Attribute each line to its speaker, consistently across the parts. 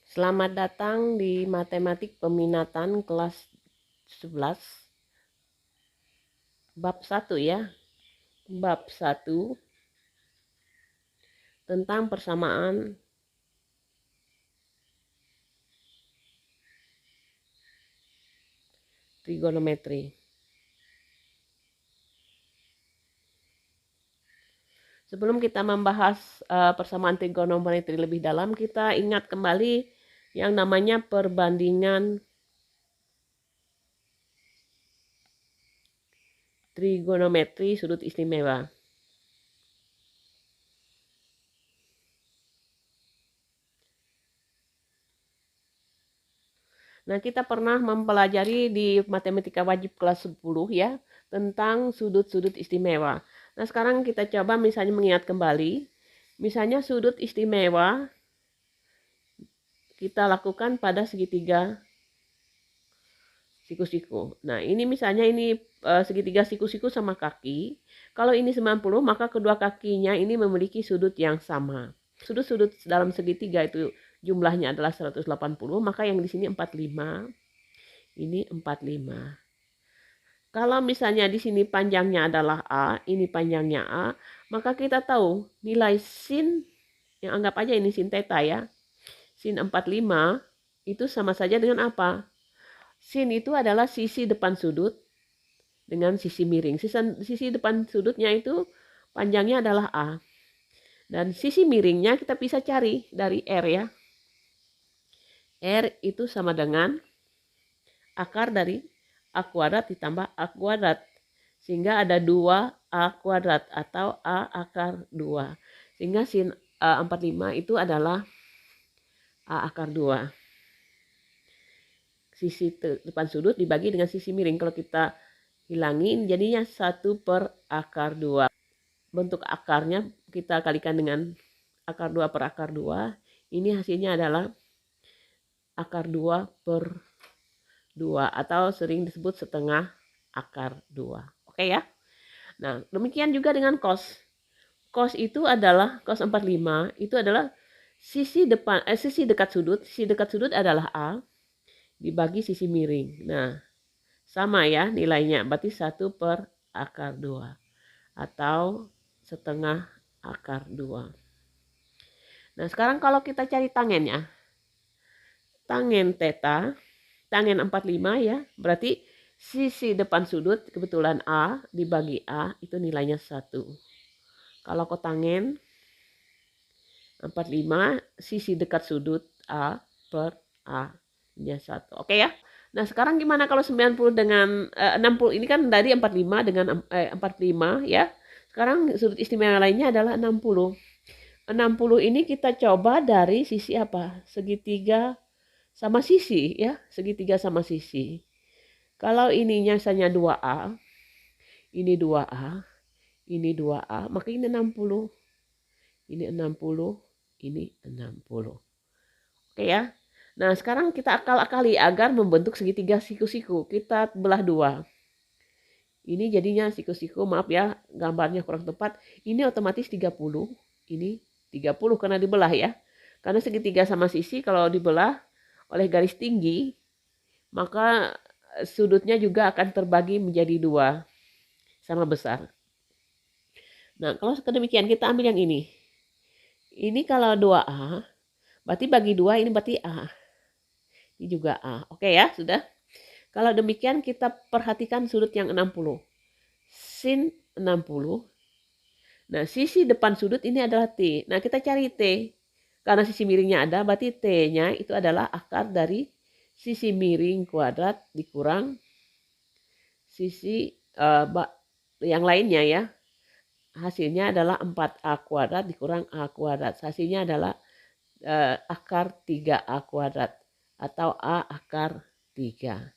Speaker 1: Selamat datang di Matematik Peminatan kelas 11 bab 1 ya. Bab 1 tentang persamaan trigonometri. Sebelum kita membahas persamaan trigonometri lebih dalam, kita ingat kembali yang namanya perbandingan trigonometri sudut istimewa. Nah, kita pernah mempelajari di Matematika Wajib kelas 10 ya, tentang sudut-sudut istimewa. Nah, sekarang kita coba misalnya mengingat kembali. Misalnya sudut istimewa kita lakukan pada segitiga siku-siku. Nah, ini misalnya ini segitiga siku-siku sama kaki. Kalau ini 90, maka kedua kakinya ini memiliki sudut yang sama. Sudut-sudut dalam segitiga itu jumlahnya adalah 180, maka yang di sini 45, ini 45. Kalau misalnya di sini panjangnya adalah A, ini panjangnya A, maka kita tahu nilai sin, yang anggap aja ini sin theta ya, sin 45 itu sama saja dengan apa? Sin itu adalah sisi depan sudut dengan sisi miring. Sisi depan sudutnya itu panjangnya adalah A. Dan sisi miringnya kita bisa cari dari R ya. R itu sama dengan akar dari A kuadrat ditambah A kuadrat. Sehingga ada 2A kuadrat atau A akar 2. Sehingga sin 45 itu adalah A akar 2. Sisi depan sudut dibagi dengan sisi miring. Kalau kita hilangin jadinya 1 per akar 2. Bentuk akarnya kita kalikan dengan akar 2 per akar 2. Ini hasilnya adalah akar 2 per 2 atau sering disebut setengah akar 2. Oke ya. Nah, demikian juga dengan cos. Cos itu adalah cos 45 itu adalah sisi depan sisi dekat sudut. Sisi dekat sudut adalah A dibagi sisi miring. Nah, sama ya nilainya. Berarti 1 per akar 2 atau setengah akar 2. Nah, sekarang kalau kita cari tangennya. Tangen theta, tangen 45 ya, berarti sisi depan sudut kebetulan A dibagi A itu nilainya 1. Kalau kotangen 45 sisi dekat sudut A per A nya 1. Oke ya. Nah, sekarang gimana kalau 90 dengan 60 ini kan dari 45 dengan 45 ya. Sekarang sudut istimewa lainnya adalah 60. 60 ini kita coba dari sisi apa? Segitiga sama sisi ya, segitiga sama sisi. Kalau ininya misalnya 2A, ini 2A, ini 2A, maka ini 60. Ini 60, ini 60. Oke ya. Nah, sekarang kita akal-akali agar membentuk segitiga siku-siku. Kita belah 2. Ini jadinya siku-siku, maaf ya, gambarnya kurang tepat. Ini otomatis 30, ini 30 karena dibelah ya. Karena segitiga sama sisi kalau dibelah oleh garis tinggi, maka sudutnya juga akan terbagi menjadi 2 sama besar. Nah, kalau demikian kita ambil yang ini. Ini kalau 2A, berarti bagi 2 ini berarti A. Ini juga A. Oke ya, sudah. Kalau demikian kita perhatikan sudut yang 60. Sin 60. Nah, sisi depan sudut ini adalah T. Nah, kita cari T. Karena sisi miringnya ada, berarti T-nya itu adalah akar dari sisi miring kuadrat dikurang sisi yang lainnya ya. Hasilnya adalah 4A kuadrat dikurang A kuadrat. Hasilnya adalah akar 3A kuadrat atau A akar 3.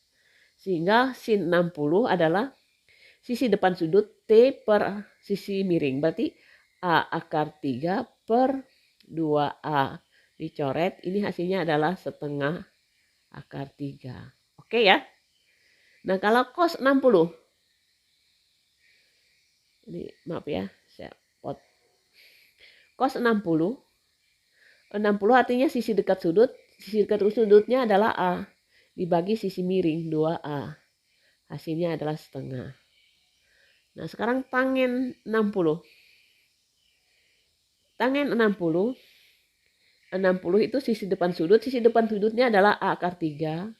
Speaker 1: Sehingga sin 60 adalah sisi depan sudut T per sisi miring. Berarti A akar 3 per 2A. Dicoret, ini hasilnya adalah setengah akar 3. Oke ya. Nah, kalau cos 60. Ini maaf ya, saya pot. Cos 60. 60 artinya sisi dekat sudut. Sisi dekat sudutnya adalah A. Dibagi sisi miring 2A. Hasilnya adalah setengah. Nah, sekarang tangen 60. Tangen 60. 60 itu sisi depan sudut. Sisi depan sudutnya adalah A akar 3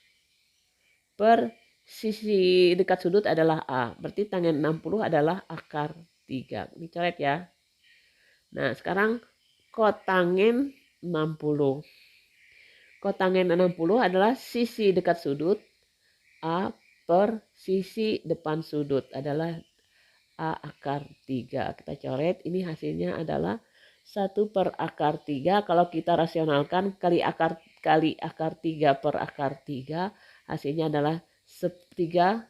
Speaker 1: per sisi dekat sudut adalah A. Berarti tangen 60 adalah akar 3. Dicoret ya. Nah, sekarang kotangen 60. Kotangen 60 adalah sisi dekat sudut A per sisi depan sudut adalah A akar 3. Kita coret, ini hasilnya adalah 1 per akar 3. Kalau kita rasionalkan kali akar 3 per akar 3, hasilnya adalah sepertiga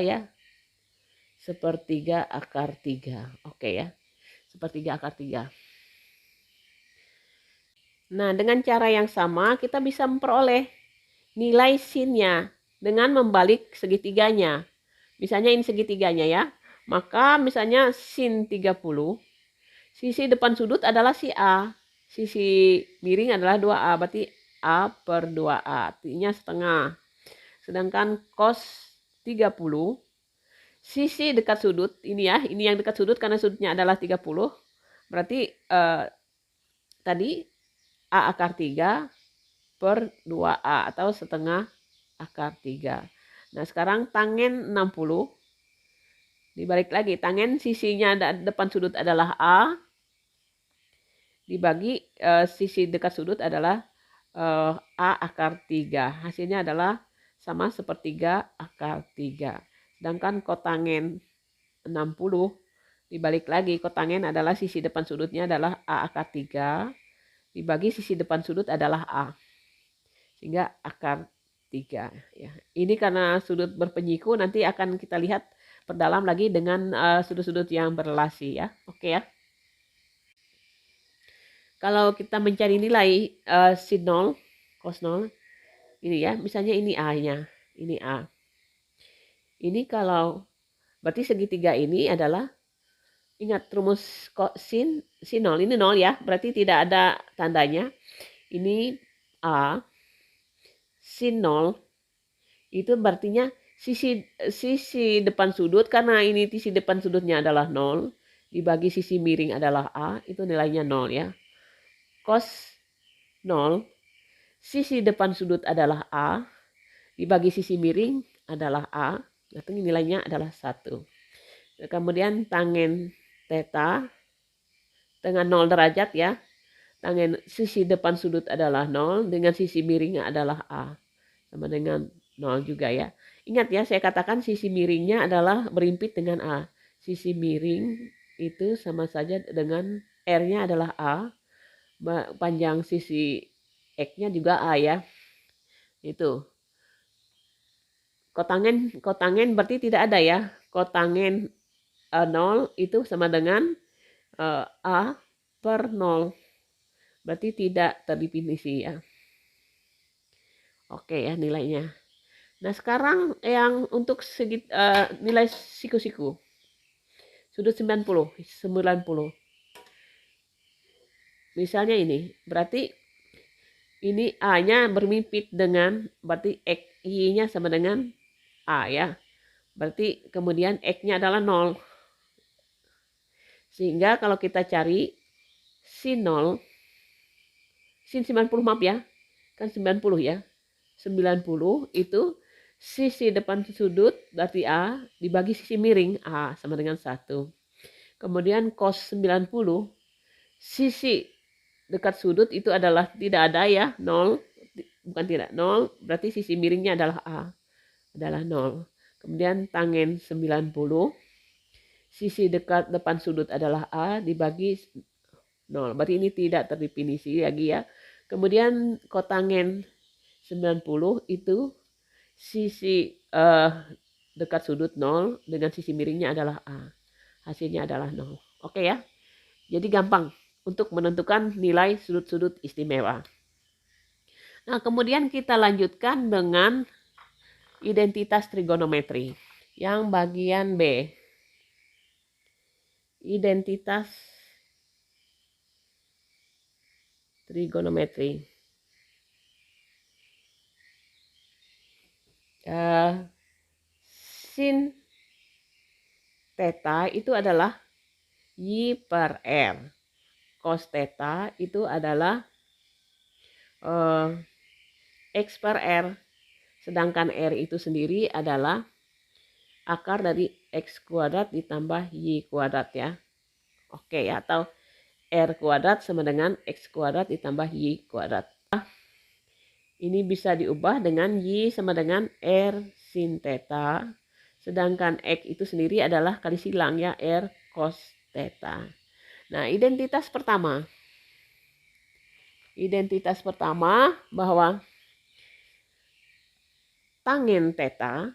Speaker 1: ya. Sepertiga akar 3. Oke ya. Sepertiga akar 3. Nah, dengan cara yang sama kita bisa memperoleh nilai sinnya dengan membalik segitiganya. Misalnya ini segitiganya ya. Maka misalnya sin 30, sisi depan sudut adalah si A. Sisi miring adalah 2A, berarti A per 2A, artinya setengah. Sedangkan cos 30, sisi dekat sudut, ini ya, ini yang dekat sudut karena sudutnya adalah 30. Berarti tadi A akar 3 per 2A atau setengah akar 3. Nah, sekarang tangen 60. Dibalik lagi, tangen sisinya depan sudut adalah A. Dibagi sisi dekat sudut adalah A akar 3. Hasilnya adalah sama sepertiga akar 3. Sedangkan kotangen 60, dibalik lagi, kotangen adalah sisi depan sudutnya adalah A akar 3. Dibagi sisi depan sudut adalah A. Sehingga akar 3. Ya. Ini karena sudut berpenyiku, nanti akan kita lihat perdalam lagi dengan sudut-sudut yang berrelasi ya. Oke ya. Kalau kita mencari nilai sin 0, cos 0, ini ya, misalnya ini A-nya, ini A. Ini kalau, berarti segitiga ini adalah, ingat rumus sin 0, ini 0 ya, berarti tidak ada tandanya. Ini A, sin 0, itu berartinya sisi depan sudut, karena ini sisi depan sudutnya adalah 0, dibagi sisi miring adalah A, itu nilainya 0 ya. Cos 0, sisi depan sudut adalah A, dibagi sisi miring adalah A, berarti nilainya adalah 1. Kemudian tangen theta dengan 0 derajat ya. Tangen sisi depan sudut adalah 0, dengan sisi miringnya adalah A. Sama dengan 0 juga ya. Ingat ya, saya katakan sisi miringnya adalah berimpit dengan A. Sisi miring itu sama saja dengan R-nya adalah A. Panjang sisi X-nya juga A ya. Itu. Kotangen berarti tidak ada ya. Kotangen 0 itu sama dengan A per 0. Berarti tidak terdefinisi ya. Oke ya nilainya. Nah sekarang yang untuk nilai siku-siku. Sudut 90. Misalnya ini. Berarti ini A-nya bermimpit dengan, berarti Y-nya sama dengan A ya. Berarti kemudian X-nya adalah 0. Sehingga kalau kita cari sin 0, sin 90 maaf ya, kan 90 ya. 90 itu sisi depan sudut berarti A dibagi sisi miring A sama dengan 1. Kemudian cos 90, sisi dekat sudut itu adalah tidak ada ya, 0. Bukan tidak, 0. Berarti sisi miringnya adalah A, adalah 0. Kemudian tangen 90, sisi dekat depan sudut adalah A dibagi 0. Berarti ini tidak terdefinisi lagi ya. Kemudian kotangen 90 itu sisi dekat sudut 0 dengan sisi miringnya adalah A. Hasilnya adalah 0. Oke ya. Jadi gampang untuk menentukan nilai sudut-sudut istimewa. Nah, kemudian kita lanjutkan dengan identitas trigonometri. Yang bagian B. Identitas trigonometri. Eh, sin theta itu adalah Y per R. Cos theta itu adalah X per R. Sedangkan R itu sendiri adalah akar dari X kuadrat ditambah Y kuadrat ya. Oke ya, atau R kuadrat sama dengan X kuadrat ditambah Y kuadrat. Ini bisa diubah dengan Y sama dengan R sin theta. Sedangkan X itu sendiri adalah kali silang ya, R cos theta. Nah, identitas pertama bahwa tangen theta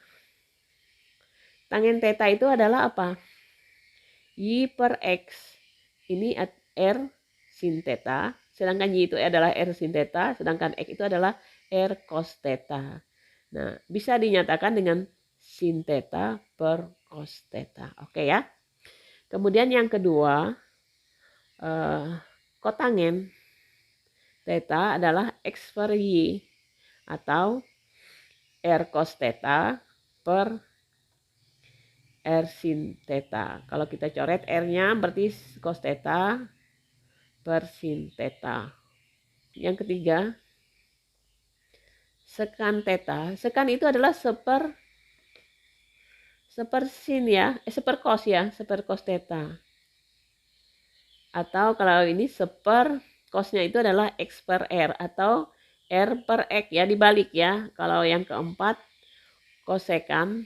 Speaker 1: itu adalah apa? Y per X. Ini R sin theta. Sedangkan Y itu adalah R sin theta. Sedangkan X itu adalah R cos theta. Nah, bisa dinyatakan dengan sin theta per cos theta. Oke ya. Kemudian yang kedua, kotangen theta adalah X per Y atau R cos theta per R sin theta. Kalau kita coret R-nya berarti cos theta per sin theta. Yang ketiga, sekan theta. Sekan itu adalah seper sin ya, seper cos theta. Atau kalau ini seper cosnya itu adalah X per R atau R per X ya, dibalik ya. Kalau yang keempat, kosekan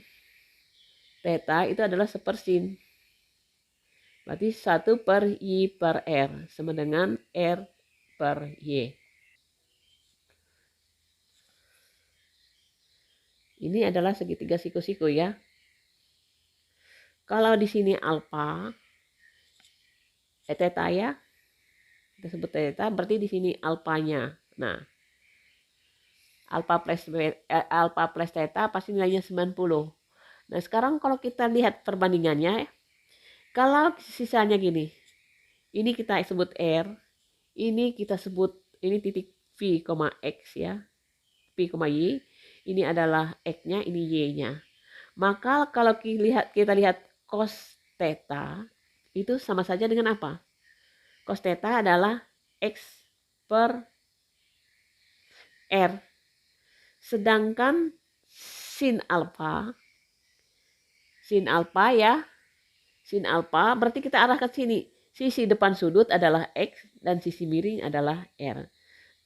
Speaker 1: theta itu adalah seper sin. Berarti 1 per Y per R sama dengan R per Y. Ini adalah segitiga siku-siku ya. Kalau di sini alfa, theta ya, kita sebut theta, berarti di sini alfanya. Nah, alfa plus theta pasti nilainya 90. Nah, sekarang kalau kita lihat perbandingannya, kalau sisanya gini, ini kita sebut R, ini kita sebut, ini titik V, X ya, V, Y, ini adalah X-nya, ini Y-nya. Maka kalau kita lihat cos theta, itu sama saja dengan apa? Cos theta adalah X per R. Sedangkan sin alpha ya, sin alpha berarti kita arah ke sini. Sisi depan sudut adalah X dan sisi miring adalah R.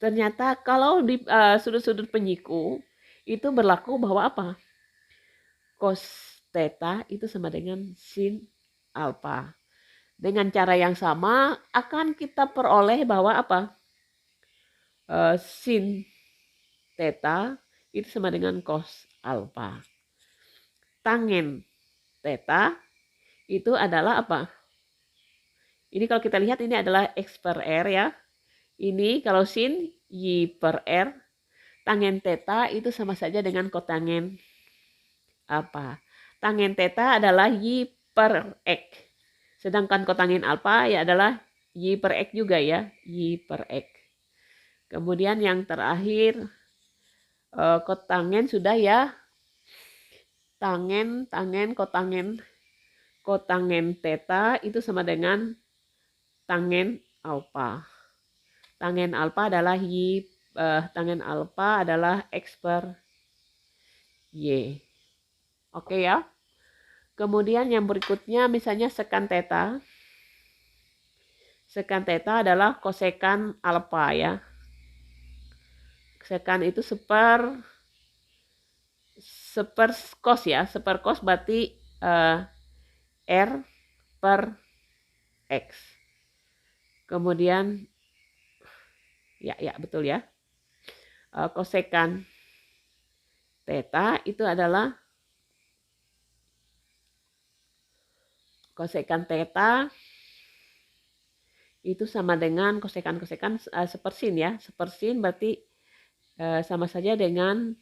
Speaker 1: Ternyata kalau di sudut-sudut penyiku itu berlaku bahwa apa? Cos theta itu sama dengan sin alpha. Dengan cara yang sama akan kita peroleh bahwa apa? Sin theta itu sama dengan cos alpha. Tangen theta itu adalah apa? Ini kalau kita lihat ini adalah X per R ya. Ini kalau sin Y per R. Tangen theta itu sama saja dengan kotangen apa? Tangen theta adalah Y per X. Sedangkan kotangen alpha ya adalah Y per X juga ya. Y per X. Kemudian yang terakhir kotangen sudah ya. Kotangen theta itu sama dengan tangen alpha. Tangen alpha adalah X per Y. Oke ya. Kemudian yang berikutnya misalnya sekan theta. Sekan theta adalah kosekan alpha ya. Sekan itu seper cos ya. Seper cos berarti R per X. Kemudian ya betul ya. Kosekan theta itu adalah kosekan theta itu sama dengan kosekan sepersin ya. Sepersin berarti sama saja dengan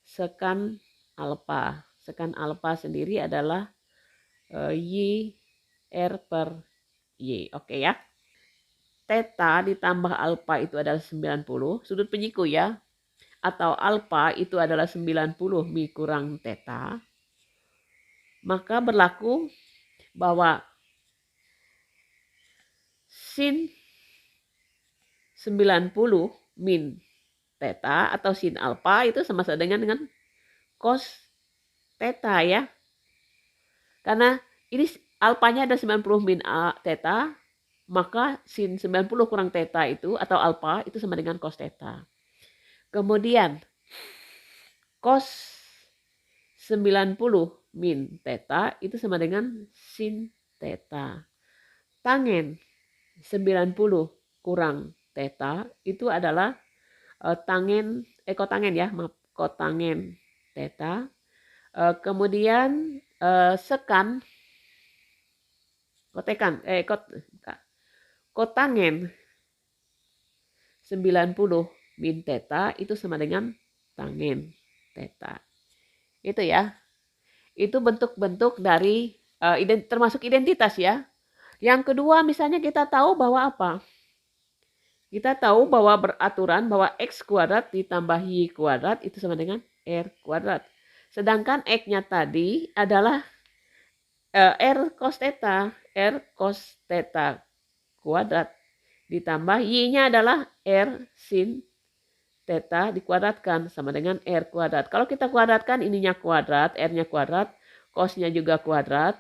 Speaker 1: sekan alpha. Sekan alpha sendiri adalah Y R per Y. Oke ya. Theta ditambah alpha itu adalah 90. Sudut penyiku ya. atau alfa itu adalah 90 Mi kurang theta, maka berlaku bahwa sin 90 min theta atau sin alfa itu sama dengan cos theta ya. Karena ini alfanya ada 90 min theta, maka sin 90 kurang theta itu atau alfa itu sama dengan cos theta. Kemudian cos 90 min theta itu sama dengan sin theta. Tangen 90 kurang theta itu adalah kotangen ya, maaf, kotangen theta. Kemudian kotangen 90 min theta itu sama dengan tangen theta. Itu ya. Itu bentuk-bentuk dari termasuk identitas ya. Yang kedua misalnya kita tahu bahwa apa? Kita tahu bahwa beraturan bahwa x kuadrat ditambah y kuadrat itu sama dengan r kuadrat. Sedangkan x-nya tadi adalah r cos theta kuadrat ditambah y-nya adalah r sin theta dikuadratkan sama dengan r kuadrat. Kalau kita kuadratkan ininya kuadrat, r-nya kuadrat, cos-nya juga kuadrat,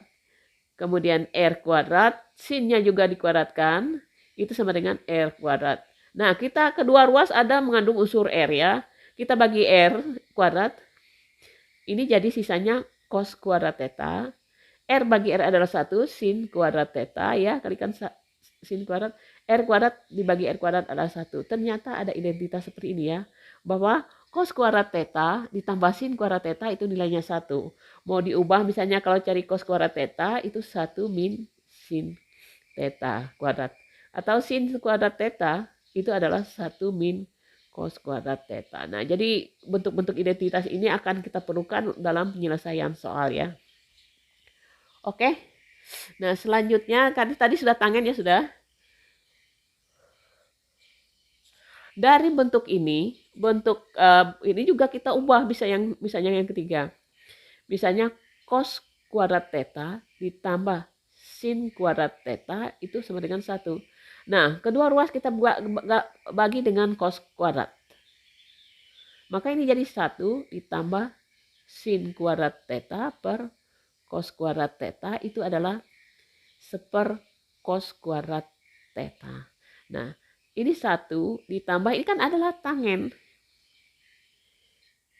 Speaker 1: kemudian r kuadrat, sin-nya juga dikuadratkan, itu sama dengan r kuadrat. Nah, kita kedua ruas ada mengandung unsur r ya. Kita bagi r kuadrat, ini jadi sisanya cos kuadrat theta. R bagi R adalah 1, sin kuadrat theta ya, kalikan sin kuadrat, R kuadrat dibagi R kuadrat adalah 1. Ternyata ada identitas seperti ini ya, bahwa cos kuadrat theta ditambah sin kuadrat theta itu nilainya 1. Mau diubah misalnya kalau cari cos kuadrat theta itu 1 min sin theta kuadrat. Atau sin kuadrat theta itu adalah 1 min cos kuadrat theta. Nah, jadi bentuk-bentuk identitas ini akan kita perlukan dalam penyelesaian soal ya. Oke. Nah, selanjutnya tadi sudah tangen ya sudah. Dari bentuk ini juga kita ubah misalnya yang ketiga. Misalnya cos kuadrat theta ditambah sin kuadrat theta itu sama dengan 1. Nah, kedua ruas kita bagi dengan cos kuadrat. Maka ini jadi 1 ditambah sin kuadrat theta per cos kuadrat theta itu adalah seper cos kuadrat theta. Nah, ini 1 ditambah, ini kan adalah tangen.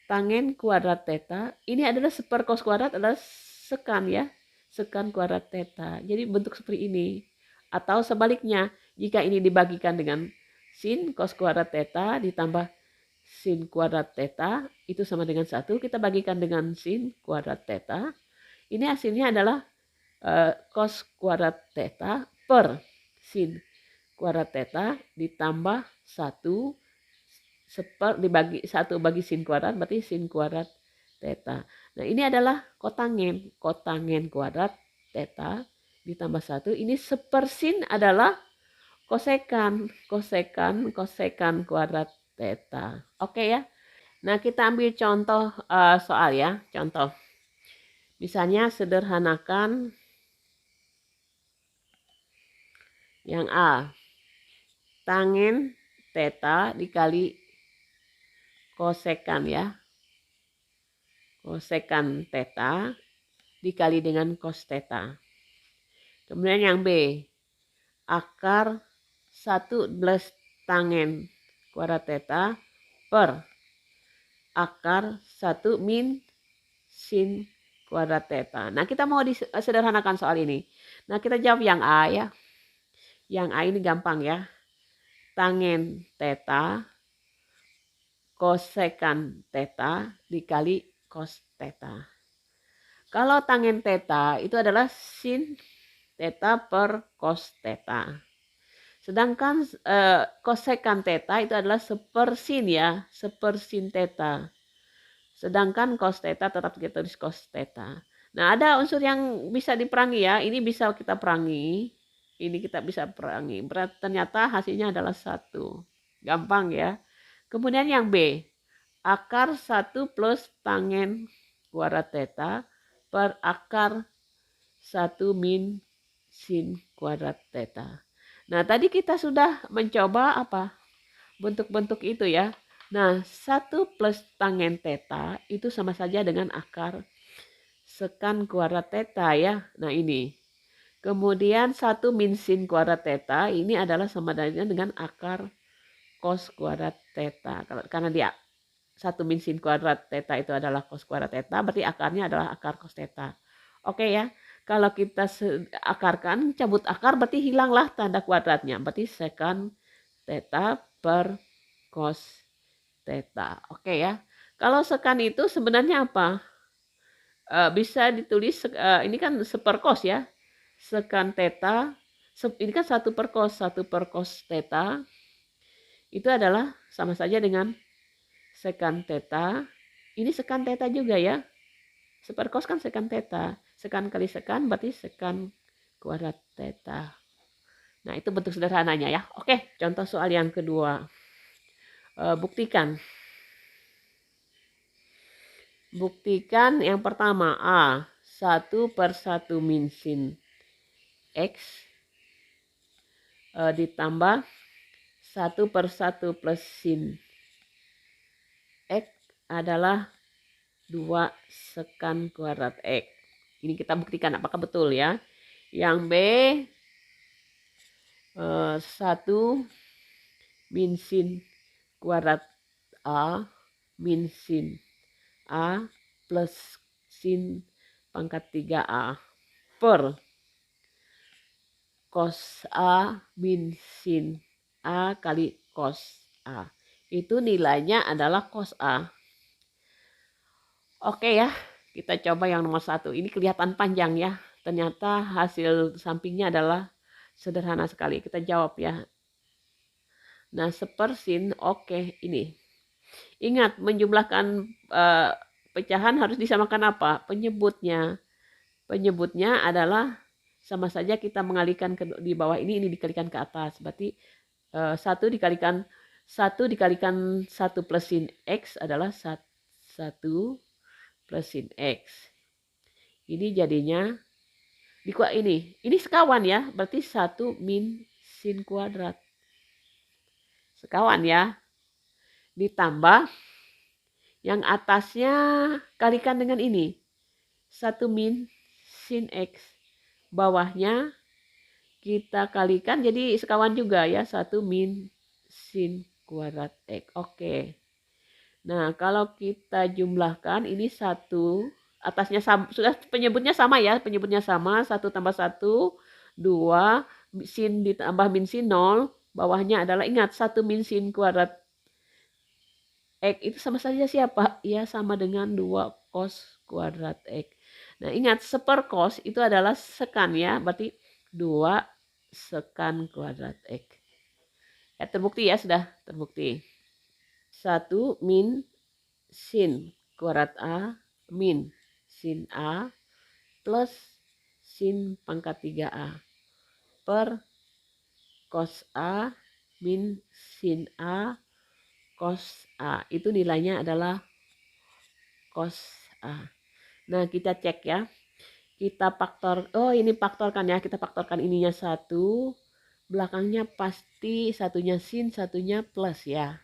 Speaker 1: Tangen kuadrat theta, ini adalah seper cos kuadrat adalah sekan ya. Sekan kuadrat theta. Jadi bentuk seperti ini. Atau sebaliknya, jika ini dibagikan dengan sin cos kuadrat theta ditambah sin kuadrat theta, itu sama dengan 1. Kita bagikan dengan sin kuadrat theta. Ini hasilnya adalah cos kuadrat theta per sin kuadrat theta ditambah 1 dibagi 1 bagi sin kuadrat berarti sin kuadrat theta. Nah, ini adalah kotangen kuadrat theta ditambah 1. Ini sepersin adalah kosekan kuadrat theta. Oke ya. Nah, kita ambil contoh soal ya, contoh. Misalnya sederhanakan yang A. Tangen theta dikali kosekan ya. Kosekan theta dikali dengan cos theta. Kemudian yang B. Akar 1 tangen kuadrat theta per akar 1 min sin kuadrat theta. Nah, kita mau disederhanakan soal ini. Nah, kita jawab yang A ya. Yang A ini gampang ya. Tangen theta kosekan theta dikali cos theta. Kalau tangen theta itu adalah sin theta per cos theta. Sedangkan kosekan theta itu adalah sepersin ya, sepersin theta. Sedangkan cos theta tetap kita tulis cos theta. Nah, ada unsur yang bisa diperangi ya. Ini bisa kita perangi. Ini kita bisa perangi. Ternyata hasilnya adalah 1. Gampang ya. Kemudian yang B. akar 1 plus tangen kuadrat theta per akar 1 min sin kuadrat theta. Nah, tadi kita sudah mencoba apa? Bentuk-bentuk itu ya. Nah, 1 plus tangen theta itu sama saja dengan akar sekan kuadrat theta ya. Nah, ini. Kemudian 1 min sin kuadrat theta ini adalah sama dengan akar cos kuadrat theta. Karena dia 1 min sin kuadrat theta itu adalah cos kuadrat theta, berarti akarnya adalah akar cos theta. Oke ya. Kalau kita akarkan, cabut akar berarti hilanglah tanda kuadratnya. Berarti sekan theta per cos theta. Oke ya. Kalau sekan itu sebenarnya apa? Bisa ditulis, ini kan seperkos ya. Sekan theta, ini kan 1 per cos theta. Itu adalah sama saja dengan sekan theta. Ini sekan theta juga ya. Seperkos kan sekan theta. Sekan kali sekan berarti sekan kuadrat theta. Nah, itu bentuk sederhananya ya. Oke, contoh soal yang kedua. Buktikan. Buktikan yang pertama A. 1 per 1 min sin X ditambah 1 per 1 plus sin X adalah 2 sekan kuadrat X. Ini kita buktikan apakah betul ya. Yang B 1 min sin kuadrat A min sin A plus sin pangkat 3A per cos A min sin A kali cos A. Itu nilainya adalah cos A. Oke ya, kita coba yang nomor 1. Ini kelihatan panjang ya. Ternyata hasil sampingnya adalah sederhana sekali. Kita jawab ya. Nah, sepersin, oke, ini. Ingat, menjumlahkan pecahan harus disamakan apa? Penyebutnya. Penyebutnya adalah sama saja kita mengalihkan di bawah ini dikalikan ke atas. Berarti 1 dikalikan 1 plus sin X adalah 1 plus sin X. Ini jadinya ini sekawan ya, berarti 1 min sin kuadrat. Sekawan ya. Ditambah yang atasnya kalikan dengan ini. 1 min sin X. Bawahnya kita kalikan jadi sekawan juga ya, 1 min sin kuadrat X. Oke. Nah, kalau kita jumlahkan ini 1, atasnya sama, sudah penyebutnya sama ya, penyebutnya sama, 1 tambah 1, 2, sin ditambah min sin 0, bawahnya adalah ingat 1 min sin kuadrat X itu sama saja siapa? Ya sama dengan 2 cos kuadrat X. Nah, ingat seperkos itu adalah sekan ya, berarti 2 sekan kuadrat X. Ya, terbukti ya, sudah terbukti. 1 min sin kuadrat A min sin A plus sin pangkat 3A per cos A min sin A cos A. Itu nilainya adalah cos A. Nah, kita cek ya. Kita faktor, ini faktorkan ya. Kita faktorkan ininya 1. Belakangnya pasti satunya sin, satunya plus ya.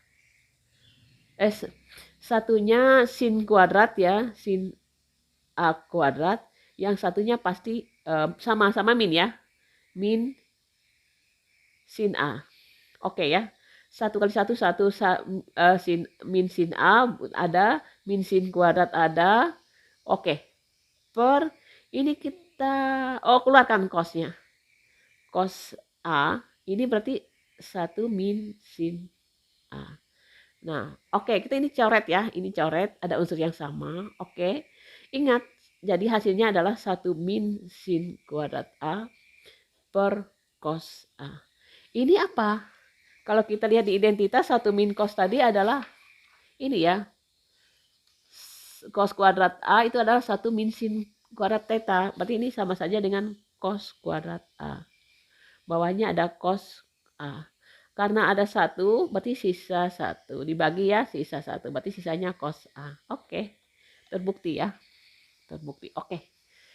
Speaker 1: Satunya sin kuadrat ya, sin A kuadrat. Yang satunya pasti sama-sama min ya, min sin A. Oke ya, 1 kali 1, 1 sin, min sin A ada, min sin kuadrat ada. Oke, per ini kita, keluarkan cosnya. Cos A, ini berarti 1 min sin A. Nah, oke, kita ini coret ya. Ini coret, ada unsur yang sama. Oke, ingat, jadi hasilnya adalah 1 min sin kuadrat A per cos A. Ini apa? Kalau kita lihat di identitas, 1 min cos tadi adalah ini ya. Cos kuadrat A itu adalah 1 min sin kuadrat theta. Berarti ini sama saja dengan cos kuadrat A. Bawahnya ada cos A. Karena ada 1, berarti sisa 1. Dibagi ya, sisa 1. Berarti sisanya cos A. Oke. Terbukti ya. Terbukti. Oke.